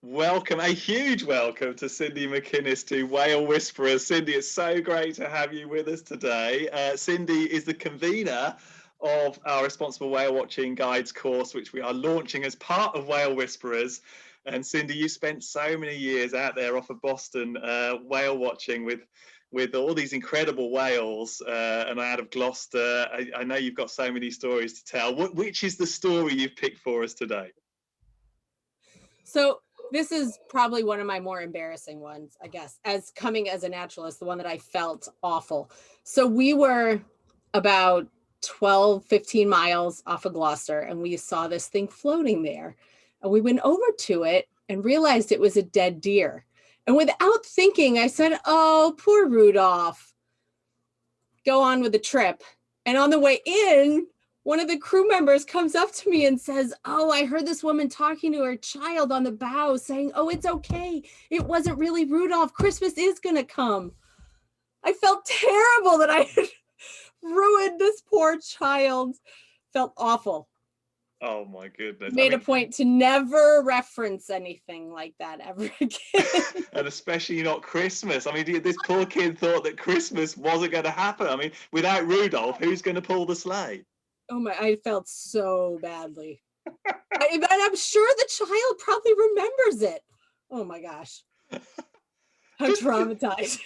Welcome, a huge welcome to Cynde McInnis to Whale Whisperers. Cynde, it's so great to have you with us today. Cynde is the convener of our Responsible Whale Watching Guides course, which we are launching as part of Whale Whisperers. And Cynde, you spent so many years out there off of Boston whale watching with all these incredible whales and out of Gloucester. I know you've got so many stories to tell. Which is the story you've picked for us today? So this is probably one of my more embarrassing ones, I guess, as coming as a naturalist, the one that I felt awful. So we were about 12, 15 miles off of Gloucester, and we saw this thing floating there. And we went over to it and realized it was a dead deer. And without thinking, I said, "Oh, poor Rudolf. Go on with the trip." And on the way in, one of the crew members comes up to me and says, "Oh, I heard this woman talking to her child on the bow saying, oh, it's okay. It wasn't really Rudolph. Christmas is going to come." I felt terrible that I had ruined this poor child. Felt awful. Oh my goodness. Made a point to never reference anything like that ever again. And especially not Christmas. I mean, this poor kid thought that Christmas wasn't going to happen. I mean, without Rudolph, who's going to pull the sleigh? Oh my, I felt so badly. And I'm sure the child probably remembers it. Oh my gosh. I'm traumatized.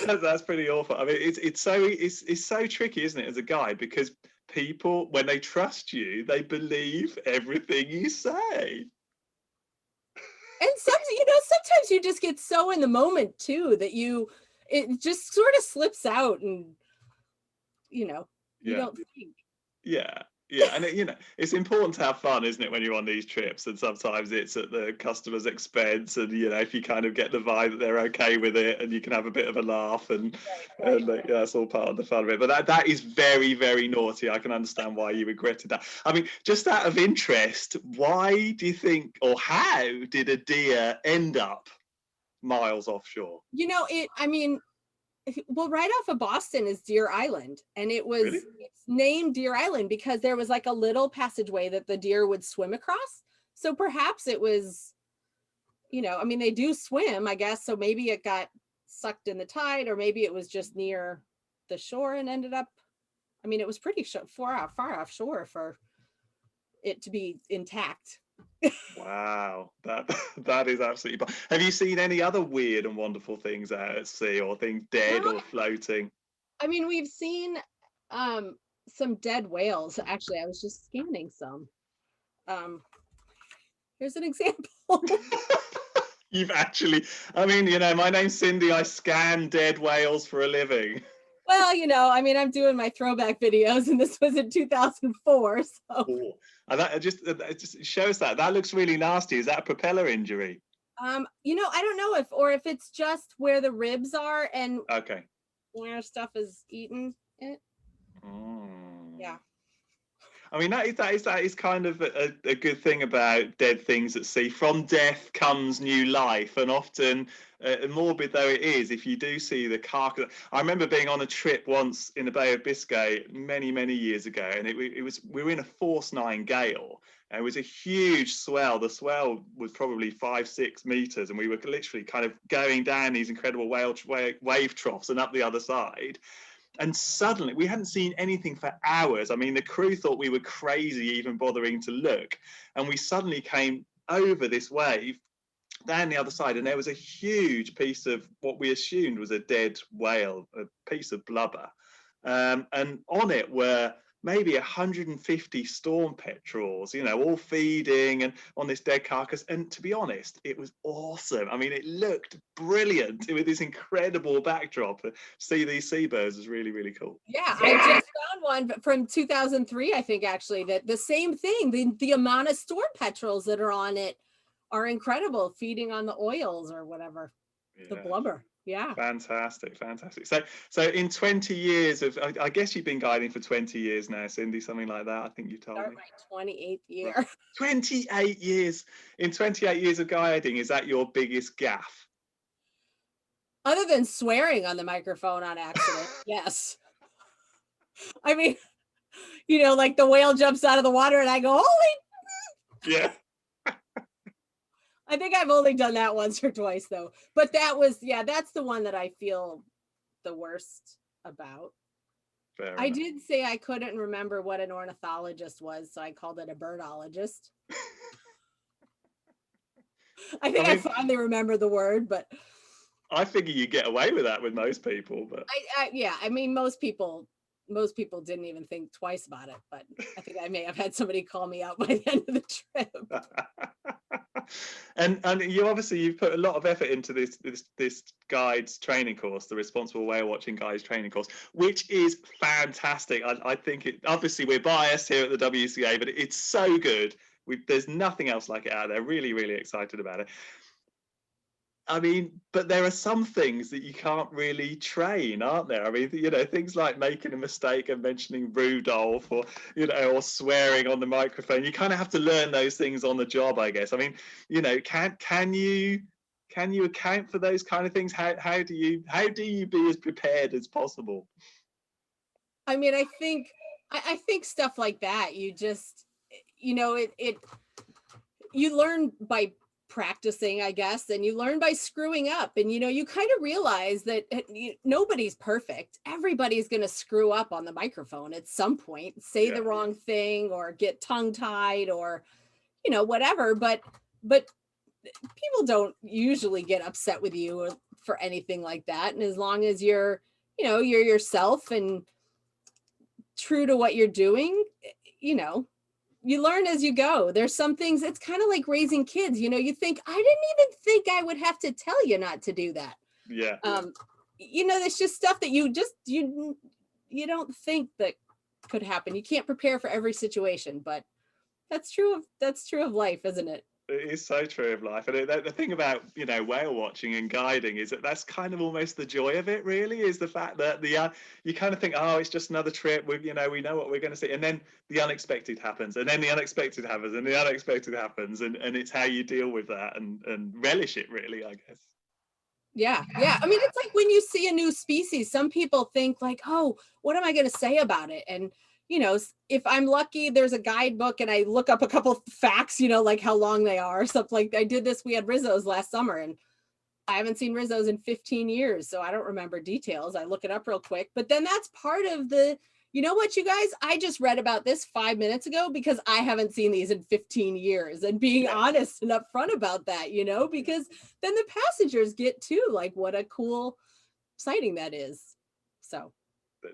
That's pretty awful. I mean, it's so tricky, isn't it, as a guide, because people, when they trust you, they believe everything you say. And sometimes you just get so in the moment too that it just sort of slips out, and you don't think. Yeah. And it's important to have fun, isn't it, when you're on these trips? And sometimes it's at the customer's expense, and if you kind of get the vibe that they're okay with it, and you can have a bit of a laugh, and that's all part of the fun of it. But that is very, very naughty. I can understand why you regretted that. I mean, just out of interest, why do you think, or how did a deer end up miles offshore? Well, right off of Boston is Deer Island, and Really? it's named Deer Island because there was like a little passageway that the deer would swim across. So perhaps it was, they do swim, I guess. So maybe it got sucked in the tide, or maybe it was just near the shore and ended up. It was pretty far offshore for it to be intact. Wow, that is absolutely. Have you seen any other weird and wonderful things out at sea, or things dead or floating? We've seen some dead whales. Actually, I was just scanning some. Here's an example. You've actually, my name's Cynde. I scan dead whales for a living. Well, I'm doing my throwback videos, and this was in 2004. So. Oh, and that just shows that looks really nasty. Is that a propeller injury? I don't know if it's just where the ribs are and okay, where stuff is eaten it. Yeah. I mean, that is kind of a good thing about dead things at sea. From death comes new life, and often, morbid though it is, if you do see the carcass. I remember being on a trip once in the Bay of Biscay many, many years ago, and we were in a force 9 gale. And it was a huge swell. The swell was probably 5-6 meters, and we were literally kind of going down these incredible wave troughs and up the other side. And suddenly, we hadn't seen anything for hours. I mean, the crew thought we were crazy even bothering to look. And we suddenly came over this wave down the other side, and there was a huge piece of what we assumed was a dead whale, a piece of blubber. And on it were maybe 150 storm petrels, all feeding and on this dead carcass. And to be honest, it was awesome. I mean, it looked brilliant with this incredible backdrop. See these seabirds is really, really cool. Yeah, I just found one from 2003, I think, actually, that the same thing. The amount of storm petrels that are on it are incredible, feeding on the oils or whatever, the blubber. Yeah. Fantastic. So in 20 years of, I guess you've been guiding for 20 years now, Cynde, something like that, I think you told me. My 28th year. 28 years. In 28 years of guiding, is that your biggest gaffe? Other than swearing on the microphone on accident, yes. I mean, like the whale jumps out of the water and I go, holy. Yeah. I think I've only done that once or twice though. But that was, yeah, that's the one that I feel the worst about. Fair I enough. did say I couldn't remember what an ornithologist was, so I called it a birdologist. I I think I mean, finally remember the word, but I figure you get away with that with most people, but yeah, I mean, most people didn't even think twice about it, but I think I may have had somebody call me out by the end of the trip. and you obviously you've put a lot of effort into this guides training course, the Responsible Whale Watching Guides training course, which is fantastic. I think it, obviously we're biased here at the WCA, but it's so good. There's nothing else like it out there. Really, really excited about it. I mean, but there are some things that you can't really train, aren't there? I mean, you know, things like making a mistake and mentioning Rudolf, or, you know, or swearing on the microphone. You kind of have to learn those things on the job, I guess. I mean, you know, can you account for those kind of things? How do you be as prepared as possible? I mean, I think stuff like that, you just, you know, it you learn by practicing, I guess, and you learn by screwing up. And you know, you kind of realize that nobody's perfect. Everybody's going to screw up on the microphone at some point, say Yeah, the wrong thing or get tongue tied or, you know, whatever. But people don't usually get upset with you for anything like that. And as long as you're, you know, you're yourself and true to what you're doing, you know, you learn as you go. There's some things, it's kind of like raising kids. You know, you think, I didn't even think I would have to tell you not to do that. yeah. You know, there's just stuff that you don't think that could happen. You can't prepare for every situation, but that's true of life, isn't it? It is so true of life, and the thing about, you know, whale watching and guiding is that that's kind of almost the joy of it. Really, is the fact that you kind of think, oh, it's just another trip. We know what we're going to see, and then the unexpected happens, and then the unexpected happens, and the unexpected happens, and it's how you deal with that and relish it. Really, I guess. Yeah, yeah. I mean, it's like when you see a new species, some people think like, oh, what am I going to say about it? And, you know, if I'm lucky, there's a guidebook and I look up a couple facts, you know, like how long they are, stuff like I did this. We had Rizzos last summer and I haven't seen Rizzos in 15 years. So I don't remember details. I look it up real quick, but then that's part of the, you know what, you guys, I just read about this 5 minutes ago because I haven't seen these in 15 years, and being honest and upfront about that, you know, because then the passengers get too, like, what a cool sighting that is. So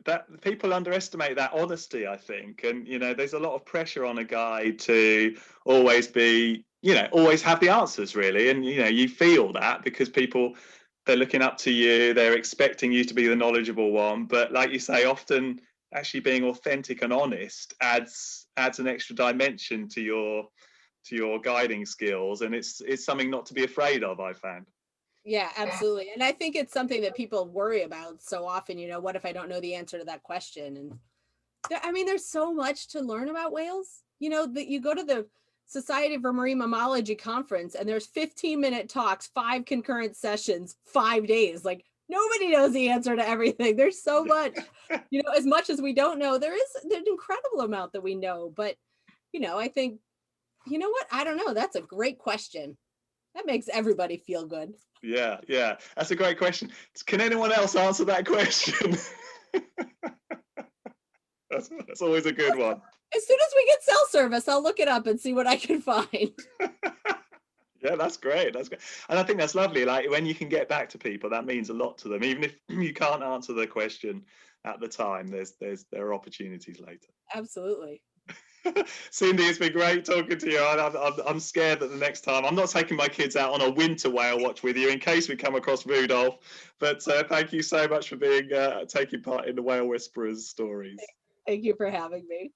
That people underestimate that honesty, I think, and you know, there's a lot of pressure on a guide to always be, you know, always have the answers, really, and you know, you feel that because people, they're looking up to you, they're expecting you to be the knowledgeable one, but like you say, often actually being authentic and honest adds an extra dimension to your guiding skills, and it's something not to be afraid of, I found. yeah, absolutely. And I think it's something that people worry about so often, you know, what if I don't know the answer to that question? And I mean, there's so much to learn about whales. You know, that you go to the Society for Marine Mammalogy conference and there's 15-minute talks, 5 concurrent sessions, 5 days. Like nobody knows the answer to everything. There's so much, you know, as much as we don't know, there's an incredible amount that we know. But, you know, I think, you know what? I don't know. That's a great question. That makes everybody feel good. Yeah, yeah, that's a great question. Can anyone else answer that question? That's always a good one. As soon as we get cell service, I'll look it up and see what I can find. Yeah, that's great. That's great. And I think that's lovely. Like when you can get back to people, that means a lot to them. Even if you can't answer the question at the time, there are opportunities later. Absolutely. Cynde, it's been great talking to you. I'm scared that the next time I'm not taking my kids out on a winter whale watch with you in case we come across Rudolf. But thank you so much for being taking part in the Whale Whisperers stories. Thank you for having me.